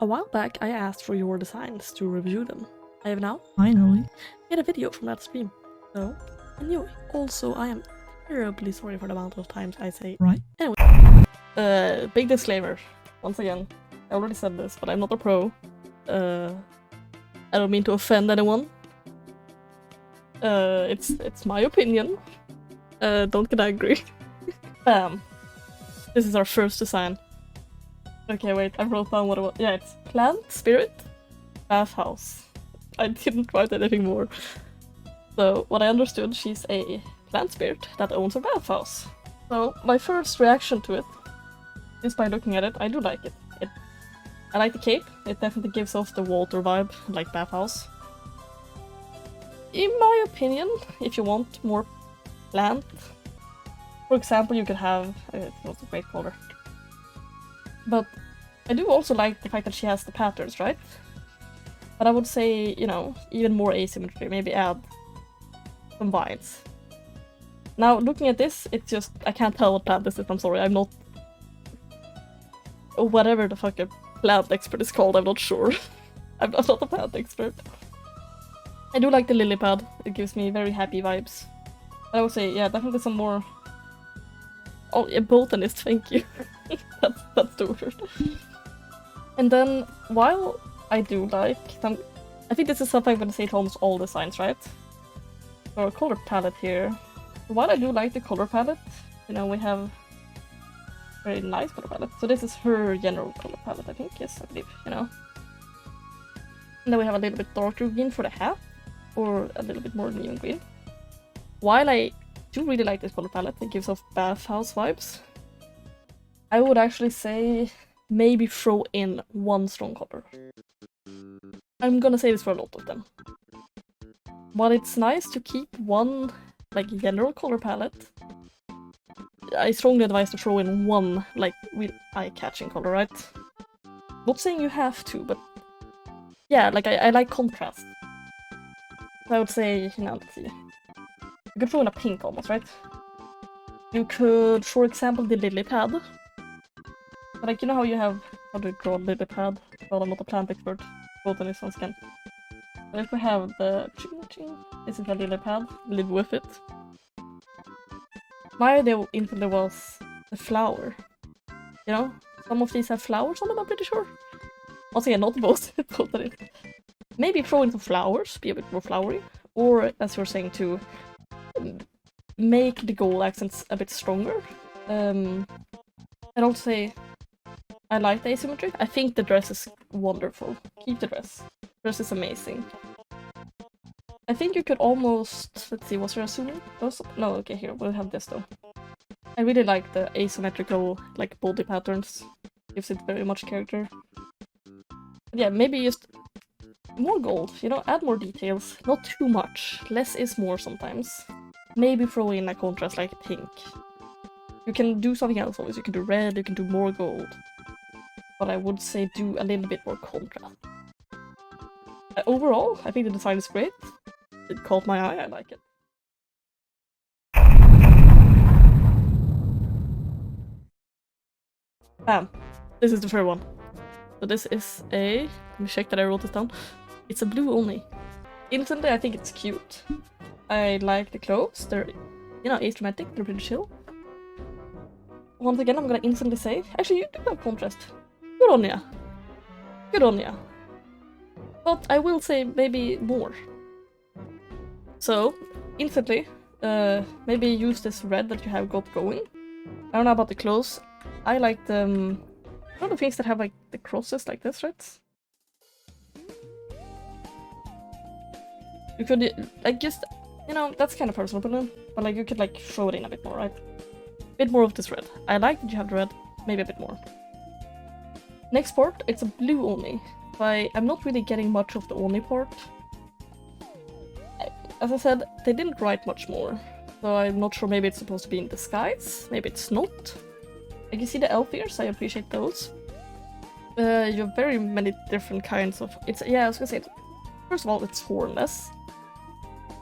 A while back, I asked for your designs to review them. I have now, Finally. made a video from that stream, so enjoy. Also, I am terribly sorry for the amount of times I say Right. anyway. Big disclaimer. Once again, I already said this, but I'm not a pro. I don't mean to offend anyone. It's my opinion. Don't get angry. Bam. This is our first design. Okay, wait, I wrote down what it was. Yeah, it's Plant Spirit Bathhouse. I didn't write anything more. So, what I understood, she's a plant spirit that owns a bathhouse. So, my first reaction to it is by looking at it. I do like it. I like the cape. It definitely gives off the water vibe, like bathhouse. In my opinion, if you want more plant, for example, you could have... it's not a great color. But I do also like the fact that she has the patterns, right? But I would say, you know, even more asymmetry, maybe add some vines. Now, looking at this, it's just, I can't tell what plant this is, I'm sorry, I'm not... Or whatever the fuck a plant expert is called, I'm not sure. I'm not a plant expert. I do like the lily pad, it gives me very happy vibes. But I would say, yeah, definitely some more... Oh, a botanist, thank you. That's the word. And then, while I do like some... I think this is something I'm gonna say to almost all designs, right? So a color palette here. While I do like the color palette, you know, we have very nice color palette. So this is her general color palette, I think, yes, I believe, you know. And then we have a little bit darker green for the hat, or a little bit more neon green. While I do really like this color palette, it gives off bathhouse vibes. I would actually say maybe throw in one strong color. I'm gonna say this for a lot of them. While it's nice to keep one, like, general color palette, I strongly advise to throw in one, like, real eye-catching color, right? Not saying you have to, but yeah, like, I like contrast. So I would say, you know, let's see. You could throw in a pink almost, right? You could, for example, the lily pad. But like, you know how you have, how do you draw a lily pad? Well, I'm not a plant expert, botanist once again. But if we have the this is a lily pad, live with it. My idea instantly was the flower. You know, some of these have flowers on them, I'm pretty sure. Once again, not both, botanist. Maybe throw in some flowers, be a bit more flowery. Or, as you're saying, to make the gold accents a bit stronger. And also say, I like the asymmetry. I think the dress is wonderful. Keep the dress. The dress is amazing. I think you could almost... Let's see, was there a zoom in? No, okay, here, we'll have this though. I really like the asymmetrical, like, body patterns. Gives it very much character. But yeah, maybe just more gold, you know, add more details. Not too much. Less is more sometimes. Maybe throw in a contrast like pink. You can do something else always. You can do red, you can do more gold. But I would say do a little bit more contrast. Overall, I think the design is great. It caught my eye, I like it. Bam! This is the third one. So this is a... Let me check that I wrote this down. It's a blue only. Instantly, I think it's cute. I like the clothes. They're, you know, asymmetric. They're pretty chill. Once again, I'm gonna instantly say... Actually, you do have contrast. Good on ya. Good on ya. But I will say maybe more. So, instantly, maybe use this red that you have got going. I don't know about the clothes. I like the... you know the things that have like the crosses like this, right? You could, like, just, you know, that's kind of personal opinion, but like you could like throw it in a bit more, right? A bit more of this red. I like that you have the red, maybe a bit more. Next part, it's a blue only. I'm not really getting much of the only part. As I said, they didn't write much more, so I'm not sure, maybe it's supposed to be in disguise, maybe it's not. Like, you see the elf ears, I appreciate those. You have very many different kinds of... It's, yeah, I was gonna say, first of all, it's hornless.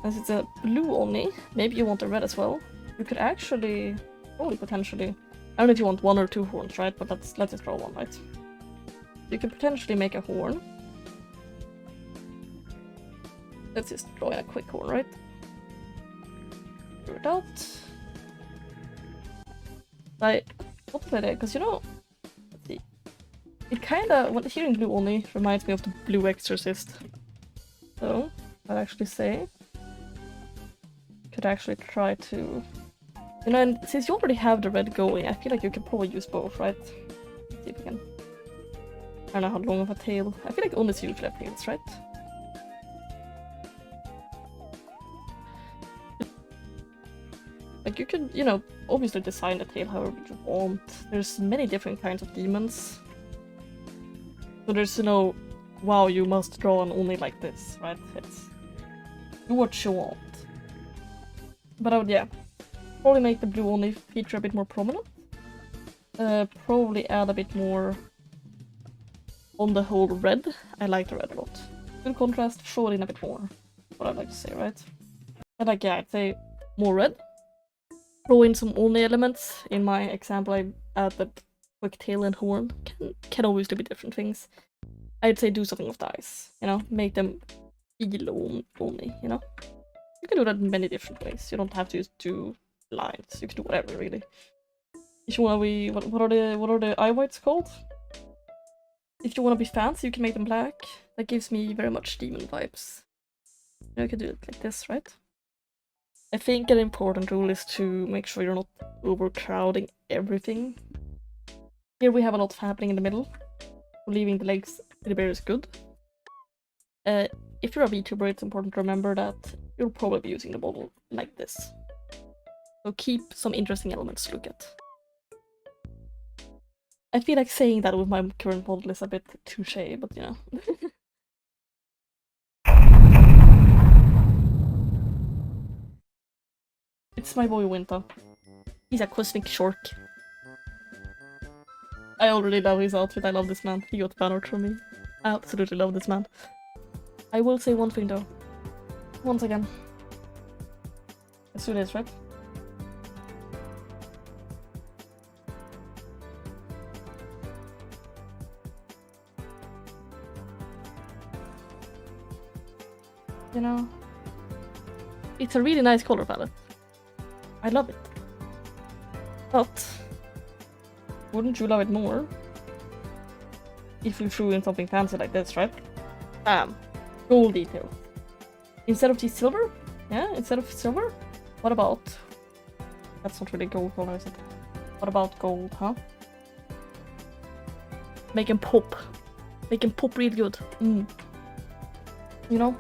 As it's a blue only, maybe you want a red as well. You could actually, only potentially... I don't know if you want one or two horns, right? But let's just draw one, right? You could potentially make a horn. Let's just draw in a quick horn, right? Figure it out. I hope that because you know, let's see. It kinda, when hearing blue only, reminds me of the Blue Exorcist. So, I'd actually say, could actually try to, you know, and since you already have the red going, I feel like you could probably use both, right? Let's see if we can. I don't know how long of a tail. I feel like Onis usually have tails, right? Like you could, you know, obviously design the tail however you want. There's many different kinds of demons. So there's no, wow, you must draw an Oni like this, right? It's do what you want. But I would, yeah, probably make the blue Oni feature a bit more prominent. Probably add a bit more on the whole red. I like the red a lot. Good contrast, show it in a bit more. What I'd like to say, right? And like, yeah, I'd say more red. Throw in some Oni elements. In my example, I added quick tail and horn. Can always do different things. I'd say do something with the eyes, you know? Make them feel Oni, you know? You can do that in many different ways. You don't have to use 2 lines. You can do whatever, really. If you wanna be, what are the eye whites called? If you wanna be fancy, you can make them black. That gives me very much demon vibes. You know, you can do it like this, right? I think an important rule is to make sure you're not overcrowding everything. Here we have a lot happening in the middle. Leaving the legs to the bear is good. If you're a VTuber, it's important to remember that you'll probably be using the model like this. So keep some interesting elements to look at. I feel like saying that with my current model is a bit touché, but you know. It's my boy YoiAoba. He's a cosmic shark. I already love his outfit, I love this man. He got fan art from me. I absolutely love this man. I will say one thing though. Once again. Let's do this, right? You know, it's a really nice color palette. I love it. But wouldn't you love it more if you threw in something fancy like this, right? Gold detail. Instead of the silver? Yeah, instead of silver? What about... That's not really gold color, is it? What about gold, huh? Make him pop. Make him pop real good. You know?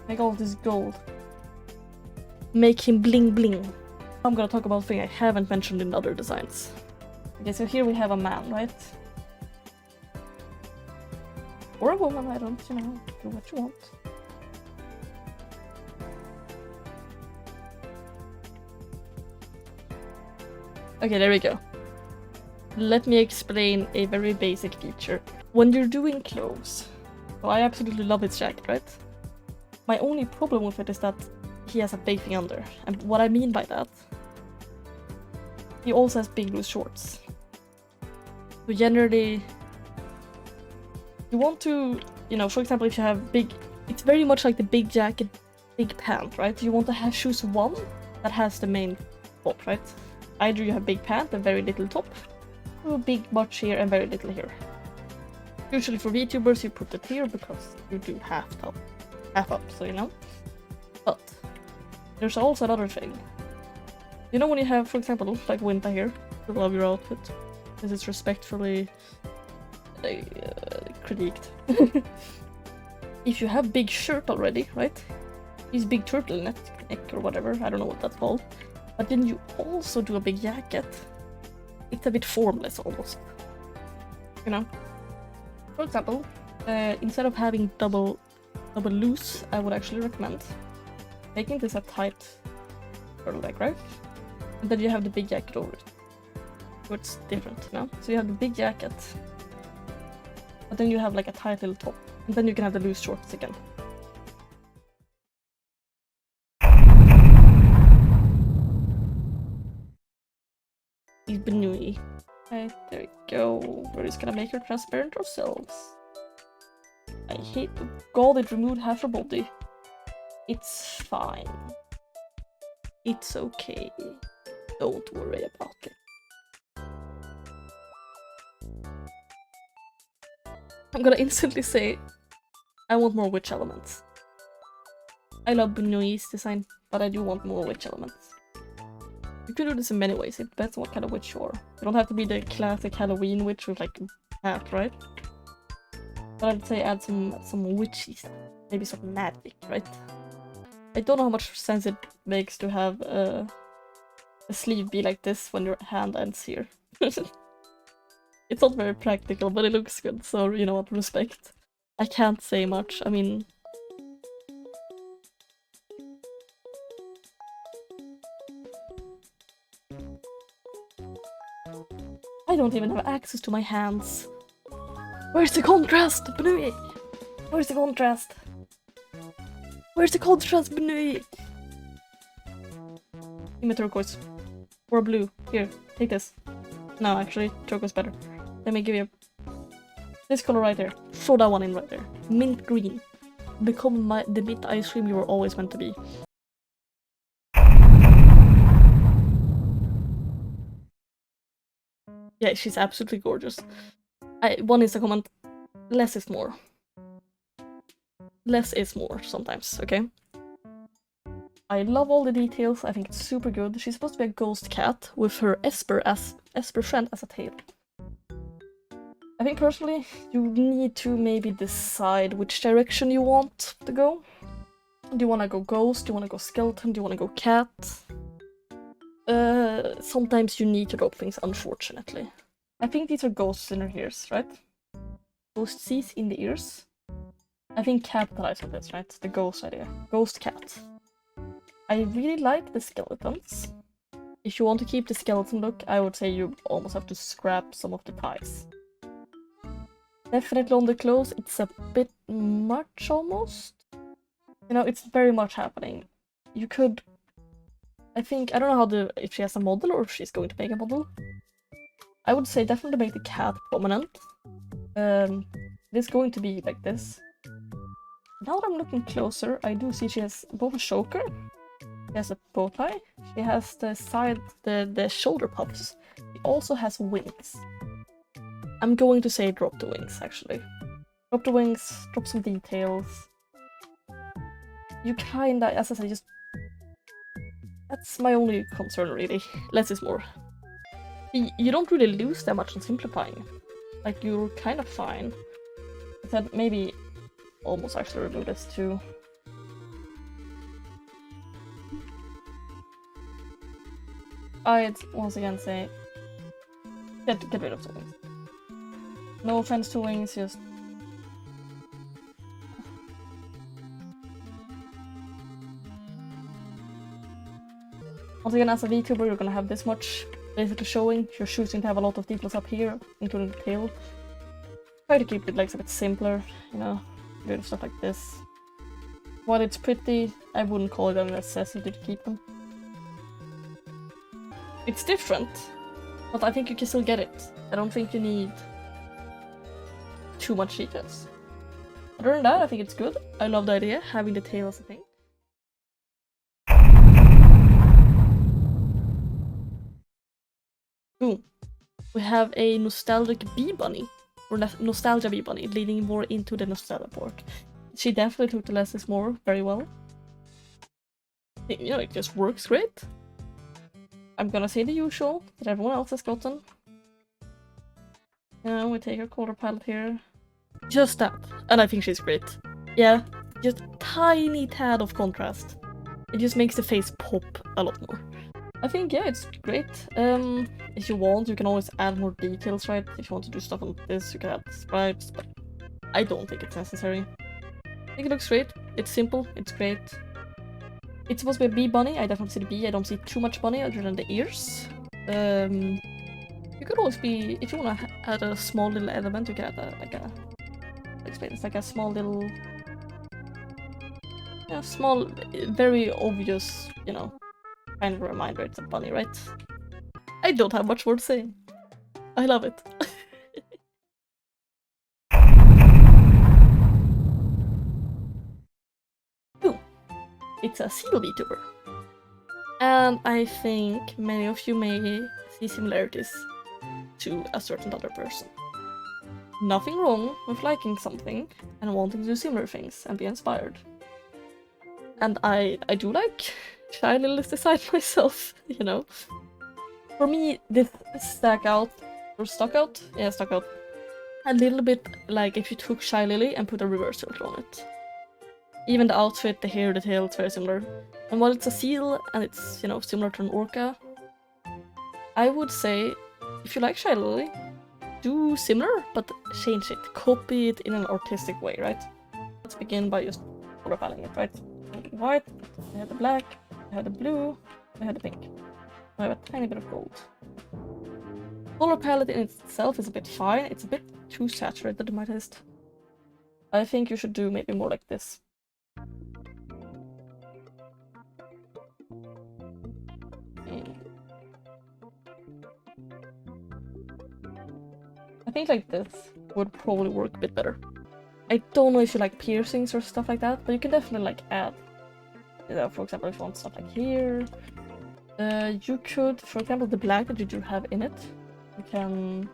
Make all of this gold. Make him bling bling. I'm gonna talk about a thing I haven't mentioned in other designs. Okay, so here we have a man, right? Or a woman, I don't, you know, do what you want. Okay, there we go. Let me explain a very basic feature. When you're doing clothes, so I absolutely love this jacket, right? My only problem with it is that he has a big thing under. And what I mean by that, he also has big loose shorts. So generally, you want to, you know, for example, if you have big, it's very much like the big jacket, big pant, right? You want to have choose one that has the main top, right? Either you have big pant and very little top, or big much here and very little here. Usually for VTubers you put it here because you do half up, so you know. But there's also another thing. You know when you have, for example, like YoiAoba here, I love your outfit. This is respectfully critiqued. If you have big shirt already, right? These big turtleneck or whatever, I don't know what that's called. But then you also do a big jacket. It's a bit formless almost. You know? For example, instead of having double loose, I would actually recommend making this a tight turtleneck, right? And then you have the big jacket over it. So it's different, you know? So you have the big jacket, but then you have like a tight little top, and then you can have the loose shorts again. He's Benui. Okay. Right, there we go. We're just gonna make her transparent ourselves. I hate the god it removed half her body. It's fine. It's okay. Don't worry about it. I'm gonna instantly say I want more witch elements. I love Bunyoi's design, but I do want more witch elements. You can do this in many ways, it depends on what kind of witch you are. You don't have to be the classic Halloween witch with like a hat, right? But I'd say add some witchy stuff. Maybe some magic, right? I don't know how much sense it makes to have a sleeve be like this when your hand ends here. It's not very practical, but it looks good, so you know what, respect. I can't say much, I mean... I don't even have access to my hands. Where's the contrast, Bunui? Where's the contrast? Where's the contrast, Bunui? Give me turquoise. Or blue. Here, take this. No, actually, turquoise better. Let me give you this color right there. Throw that one in right there. Mint green. Become the mint ice cream you were always meant to be. Yeah, she's absolutely gorgeous. One is a comment. Less is more. Less is more sometimes, okay? I love all the details, I think it's super good. She's supposed to be a ghost cat with her Esper friend as a tail. I think personally, you need to maybe decide which direction you want to go. Do you want to go ghost? Do you want to go skeleton? Do you want to go cat? Sometimes you need to drop things, unfortunately. I think these are ghosts in her ears, right? Ghost sees in the ears. I think capitalize on this, right? The ghost idea. Ghost cat. I really like the skeletons. If you want to keep the skeleton look, I would say you almost have to scrap some of the thighs. Definitely on the clothes, it's a bit much almost. You know, it's very much happening. You could... I think, I don't know if she has a model or if she's going to make a model. I would say definitely make the cat prominent. It's going to be like this. Now that I'm looking closer, I do see she has both a choker, she has a bow tie, she has the shoulder puffs. She also has wings. I'm going to say drop the wings, actually. Drop the wings, drop some details. You kinda, as I said, just... That's my only concern, really. Less is more. You don't really lose that much on simplifying. Like, you're kind of fine. I said maybe almost actually remove this too. I'd once again say get rid of the wings. No offense to wings, just... Once again, as a VTuber, you're gonna have this much basically showing. You're choosing to have a lot of details up here, including the tail. Try to keep the legs a bit simpler, you know, do stuff like this. While it's pretty, I wouldn't call it a necessity to keep them. It's different, but I think you can still get it. I don't think you need too much details. Other than that, I think it's good. I love the idea, having the tail as a thing. Boom. We have a nostalgic bee bunny, or nostalgia bee bunny, leading more into the nostalgia port. She definitely took the less is more very well. You know, it just works great. I'm gonna say the usual that everyone else has gotten. We take her color palette here. Just that. And I think she's great. Yeah, just a tiny tad of contrast. It just makes the face pop a lot more. I think, yeah, it's great. If you want, you can always add more details, right? If you want to do stuff on this, you can add stripes, but I don't think it's necessary. I think it looks great. It's simple, it's great. It's supposed to be a bee bunny. I definitely see the bee. I don't see too much bunny other than the ears. You could always be, if you want to add a small little element, you can add explain, it's like a small little, yeah, small, very obvious, you know, kind of a reminder it's a bunny, right? I don't have much more to say. I love it. Ooh, it's a seal VTuber. And I think many of you may see similarities to a certain other person. Nothing wrong with liking something and wanting to do similar things and be inspired. And I do like shy Lily's design myself, you know. For me, this stuck out a little bit like if you took Shy Lily and put a reverse filter on it. Even the outfit, the hair, the tail, it's very similar. And while it's a seal and it's, you know, similar to an orca, I would say if you like Shy Lily, do similar, but change it. Copy it in an artistic way, right? Let's begin by just color paletting it, right? White, I have the black, I have the blue, I have the pink. I have a tiny bit of gold. Color palette in itself is a bit fine, it's a bit too saturated to my taste. I think you should do maybe more like this. I think like this would probably work a bit better. I don't know if you like piercings or stuff like that, but you can definitely like add, for example, if you want stuff like here. You could, for example, the black that you do have in it, you can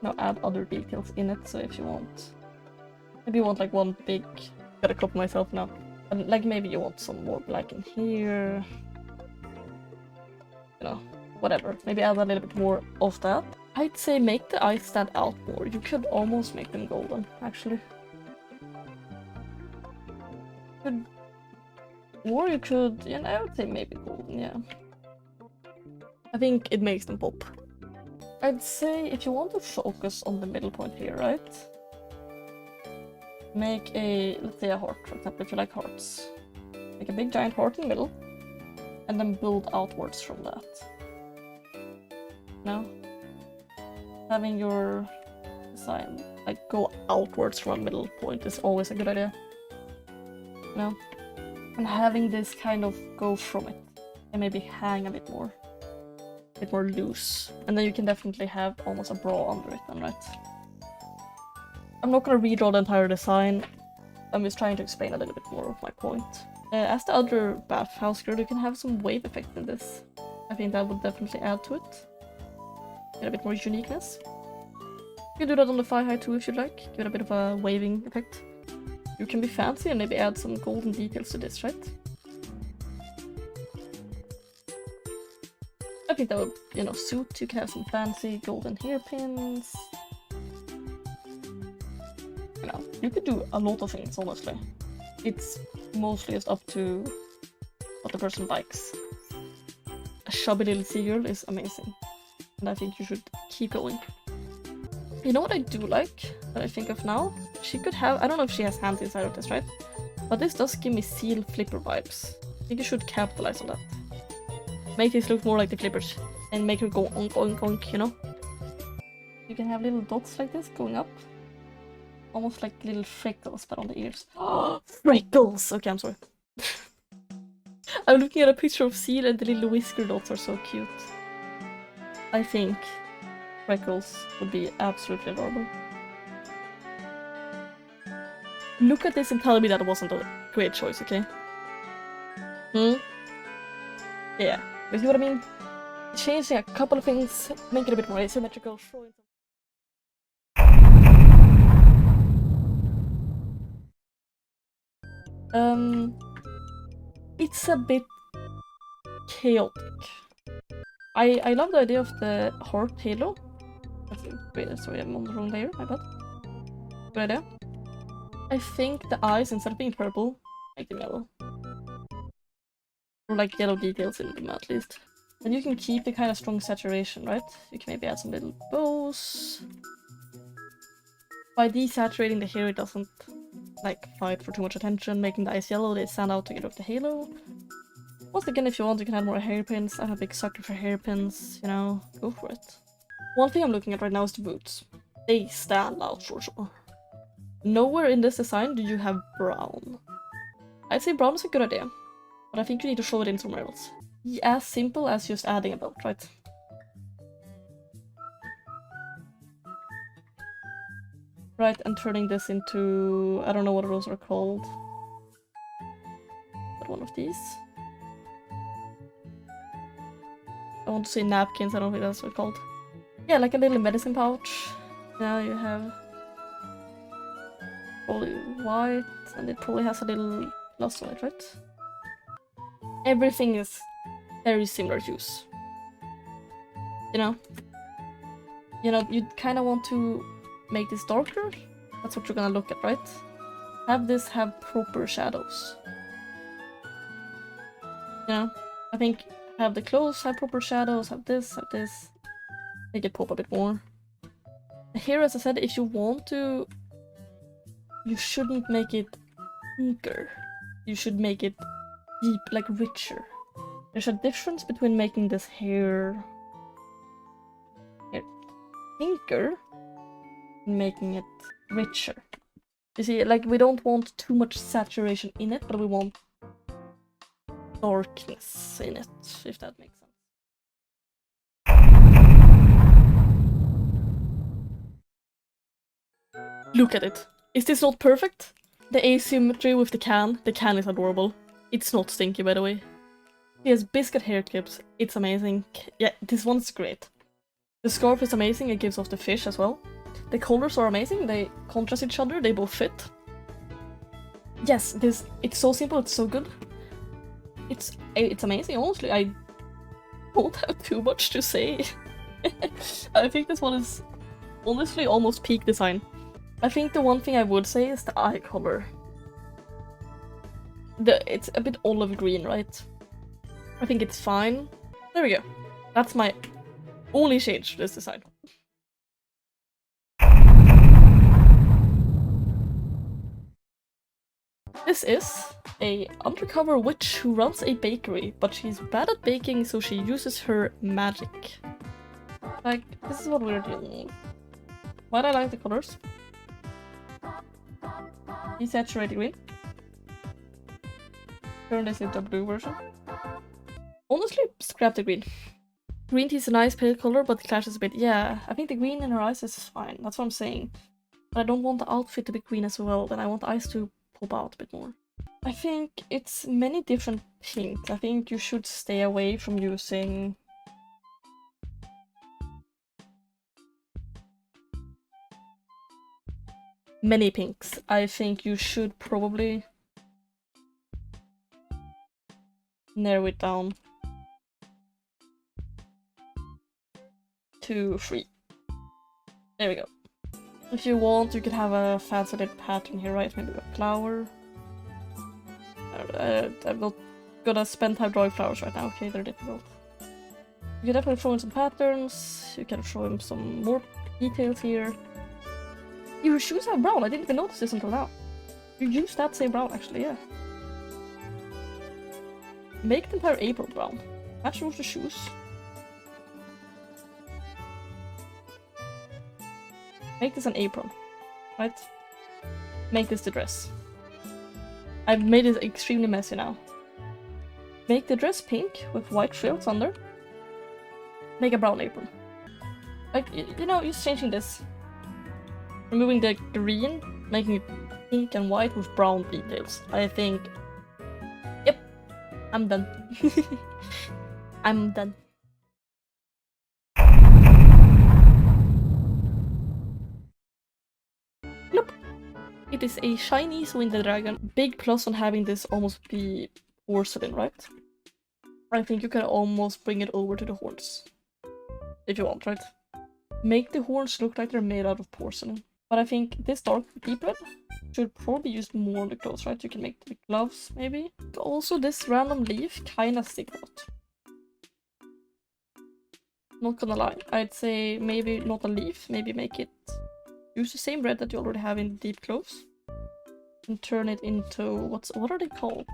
now add other details in it. So if you want, maybe you want like one big, gotta copy myself now, and like maybe you want some more black in here, you know, whatever. Maybe add a little bit more of that. I'd say make the eyes stand out more. You could almost make them golden, actually. Or you could, yeah, I would say maybe golden, yeah. I think it makes them pop. I'd say if you want to focus on the middle point here, right? Make a, let's say a heart, for example, if you like hearts. Make a big giant heart in the middle, and then build outwards from that. Now, having your design like go outwards from a middle point is always a good idea. You know? And having this kind of go from it and maybe hang a bit more loose, and then you can definitely have almost a bra under it then, right? I'm not gonna redraw the entire design, I'm just trying to explain a little bit more of my point. As the other bathhouse girl, you can have some wave effect in this. I think that would definitely add to it. Get a bit more uniqueness. You can do that on the thigh high too if you'd like, give it a bit of a waving effect. You can be fancy and maybe add some golden details to this, right? I think that would, you know, suit. You can have some fancy golden hairpins. You know, you could do a lot of things, honestly. It's mostly just up to what the person likes. A chubby little seagirl is amazing, and I think you should keep going. You know what I do like, that I think of now? She could have, I don't know if she has hands inside of this, right? But this does give me seal flipper vibes. I think you should capitalize on that. Make this look more like the flippers, and make her go onk onk onk, you know? You can have little dots like this going up. Almost like little freckles, but on the ears. Oh, freckles! Okay, I'm sorry. I'm looking at a picture of seal and the little whisker dots are so cute. I think freckles would be absolutely adorable. Look at this and tell me that wasn't a great choice, okay? Yeah, you see what I mean? Changing a couple of things, make it a bit more asymmetrical, showing some... It's a bit chaotic. I love the idea of the heart halo. Wait, sorry, I'm on the wrong layer, my bad. Good idea. I think the eyes, instead of being purple, make them yellow. Or like yellow details in them at least. And you can keep the kind of strong saturation, right? You can maybe add some little bows. By desaturating the hair, it doesn't like fight for too much attention, making the eyes yellow, they stand out together with the halo. Once again, if you want, you can add more hairpins. I'm a big sucker for hairpins, you know, go for it. One thing I'm looking at right now is the boots. They stand out for sure. Nowhere in this design do you have brown. I'd say brown is a good idea, but I think you need to show it in somewhere else. As simple as just adding a belt, right? right, and turning this into, I don't know what those are called, but one of these. I want to say napkins, I don't think that's what it's called. Yeah, like a little medicine pouch. Now you have probably white, and it probably has a little gloss on it, right? Everything is very similar hues. You know, you kind of want to make this darker. That's what you're gonna look at, right? Have this have proper shadows. You know, I think have the clothes have proper shadows, have this, make it pop a bit more. Here, as I said, if you want to, you shouldn't make it pinker. You should make it deep, like richer. There's a difference between making this hair pinker and making it richer. You see, like, we don't want too much saturation in it, but we want darkness in it, if that makes sense. Look at it. Is this not perfect? The asymmetry with the can is adorable. It's not stinky, by the way. He has biscuit hair clips, it's amazing. Yeah, this one's great. The scarf is amazing, it gives off the fish as well. The colors are amazing, they contrast each other, they both fit. Yes, it's so simple, it's so good. It's amazing, honestly. I don't have too much to say. I think this one is honestly almost peak design. I think the one thing I would say is the eye color. It's a bit olive green, right? I think it's fine. There we go. That's my only change to this design. This is a undercover witch who runs a bakery, but she's bad at baking, so she uses her magic. Like, this is what we're dealing with. Why do I like the colors? Desaturated green. Turn this into a blue version. Honestly, scrap the green. Green tea is a nice pale color, but it clashes a bit. Yeah, I think the green in her eyes is fine. That's what I'm saying. But I don't want the outfit to be green as well. Then I want the eyes to pop out a bit more. I think it's many different pinks. I think you should stay away from using many pinks. I think you should probably narrow it down to 3. There we go. If you want, you could have a fancy little pattern here, right? Maybe a flower. I'm not gonna spend time drawing flowers right now. Okay, they're difficult. You can definitely throw in some patterns. You can throw in some more details here. Your shoes have brown. I didn't even notice this until now. You use that same brown, actually, yeah. Make the entire apron brown. Match with the shoes. Make this an apron, right? Make this the dress. I've made it extremely messy now. Make the dress pink with white frills under. Make a brown apron. Like, you know, just changing this. Removing the green, making it pink and white with brown details. I think... Yep, I'm done. I'm done. Nope. It is a Chinese winter dragon. Big plus on having this almost be porcelain, right? I think you can almost bring it over to the horns. If you want, right? Make the horns look like they're made out of porcelain. But I think this dark deep red should probably be used more on the clothes, right? You can make the gloves, maybe. Also, this random leaf kinda sticks out. Not gonna lie, I'd say maybe not a leaf, maybe make it... Use the same red that you already have in deep clothes. And turn it into... what are they called?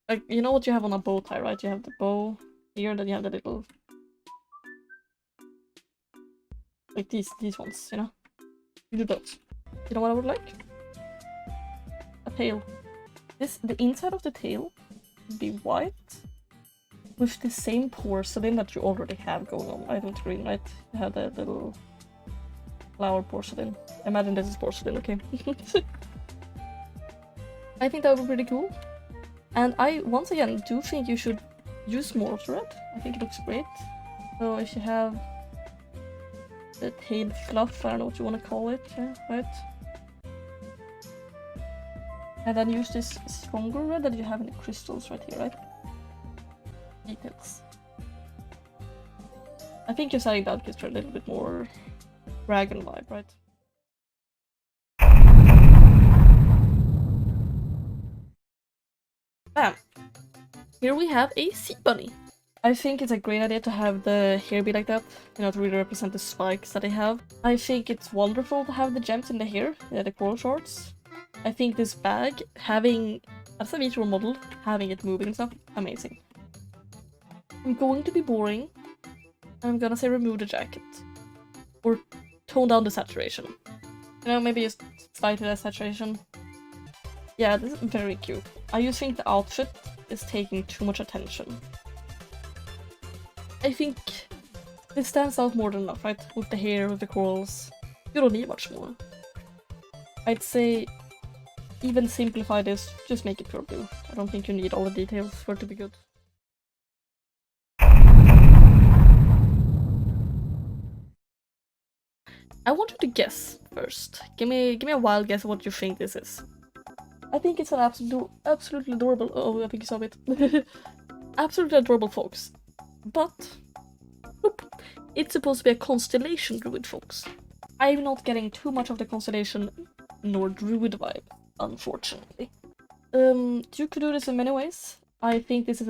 Like, you know what you have on a bow tie, right? You have the bow here, then you have the little... Like these ones, you know? You do those. You know what I would like? A tail. The inside of the tail would be white with the same porcelain that you already have going on. I don't green, right? You have the little flower porcelain. Imagine this is porcelain, okay? I think that would be pretty cool. And I, once again, do think you should use more of the red. I think it looks great. So if you have the tail fluff, I don't know what you want to call it, yeah, right? And then use this stronger red that you have in the crystals right here, right? Details. I think you're setting that gives her a little bit more dragon vibe, right? Bam! Here we have a sea bunny. I think it's a great idea to have the hair be like that, you know, to really represent the spikes that they have. I think it's wonderful to have the gems in the hair, the coral shorts. I think this bag, having, as a visual model, having it moving and stuff, amazing. I'm going to be boring. I'm gonna say remove the jacket. Or tone down the saturation. You know, maybe just slightly less saturation. Yeah, this is very cute. I just think the outfit is taking too much attention. I think this stands out more than enough, right? With the hair, with the corals. You don't need much more. I'd say even simplify this, just make it pure blue. I don't think you need all the details for it to be good. I want you to guess first. Give me a wild guess of what you think this is. I think it's an absolutely adorable. Oh, I think you saw it. Absolutely adorable fox. But whoop, it's supposed to be a constellation druid fox. I'm not getting too much of the constellation nor druid vibe, unfortunately. You could do this in many ways. I think this is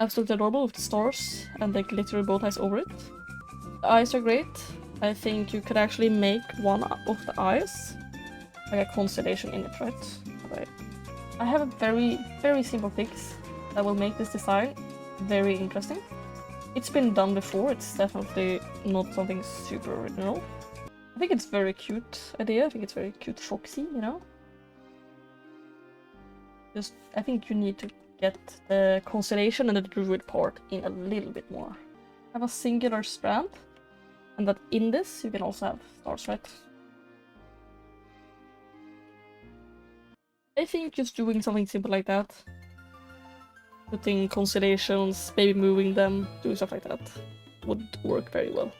absolutely adorable with the stars and the glittery bow ties over it. The eyes are great. I think you could actually make one of the eyes like a constellation in it, right? I have a very simple fix that will make this design very interesting. It's been done before, it's definitely not something super original. I think it's very cute idea, I think it's very cute foxy, you know? Just, I think you need to get the constellation and the druid part in a little bit more. Have a singular strand, and that in this you can also have stars, right? I think just doing something simple like that, putting constellations, maybe moving them, doing stuff like that, would work very well.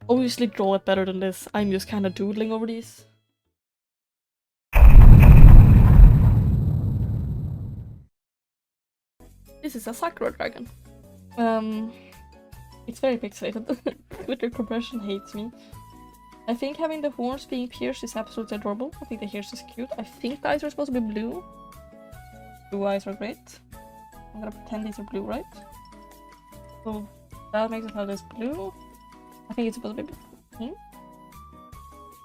Obviously draw it better than this, I'm just kind of doodling over these. This is a Sakura dragon. It's very pixelated. Twitter compression hates me. I think having the horns being pierced is absolutely adorable. I think the hair is cute. I think the eyes are supposed to be blue. Blue eyes are great. I'm gonna pretend these are blue, right? So that makes it have this blue. I think it's supposed to be pink.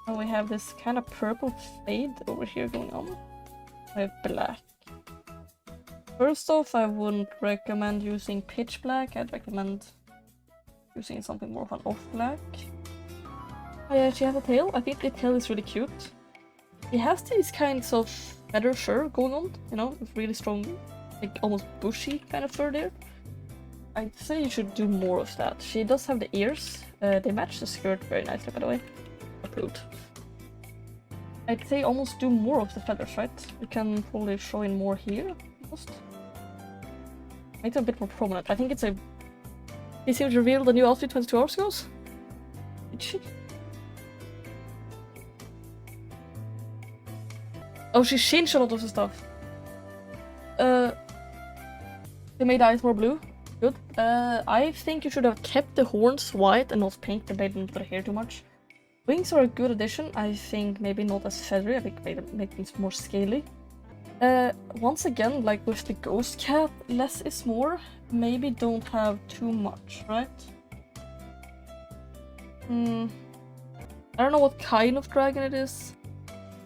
And we have this kind of purple fade over here going on. I have black. First off, I wouldn't recommend using pitch black. I'd recommend using something more of an off black. I actually have a tail. I think the tail is really cute. It has these kinds of feather fur going on, you know, with really strong, like almost bushy kind of fur there. I'd say you should do more of that. She does have the ears. They match the skirt very nicely, by the way. Approved. I'd say almost do more of the feathers, right? You can probably show in more here, almost. Make them a bit more prominent. I think it's a... Did you reveal the new outfit 22 hours ago? Did she? Oh, she changed a lot of the stuff. They made the eyes more blue. Good. I think you should have kept the horns white and not pink. They made them for the hair too much. Wings are a good addition. I think maybe not as feathery. I think make them more scaly. Once again, like with the ghost cat, less is more. Maybe don't have too much, right? I don't know what kind of dragon it is.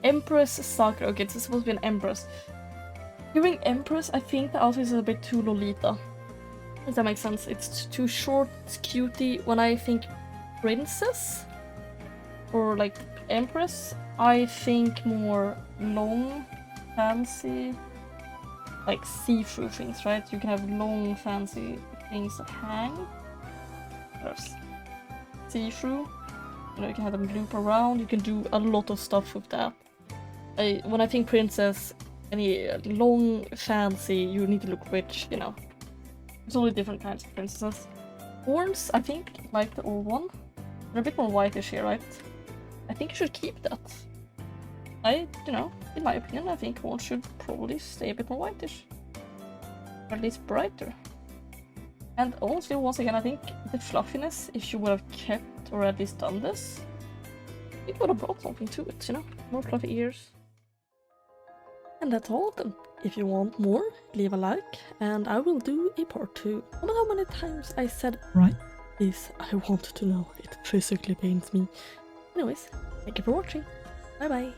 Empress Sakura. Okay, it's supposed to be an empress. Hearing empress, I think the outfit is a bit too Lolita. If that makes sense. It's too short, it's cutie. When I think princess or like empress, I think more long, fancy, like see-through things, right? You can have long, fancy things that hang. There's see-through. You know, you can have them loop around. You can do a lot of stuff with that. When I think princess, any long, fancy, you need to look rich, you know. There's only different kinds of princesses. Horns, I think, like the old one. They're a bit more whitish here, right? I think you should keep that. You know, in my opinion, I think horns should probably stay a bit more whitish. Or at least brighter. And also, once again, I think the fluffiness, if you would have kept or at least done this, it would have brought something to it, you know? More fluffy ears. And that's all of them. If you want more, leave a like, and I will do a part 2. I wonder how many times I said right is I want to know. It physically pains me. Anyways, thank you for watching. Bye bye.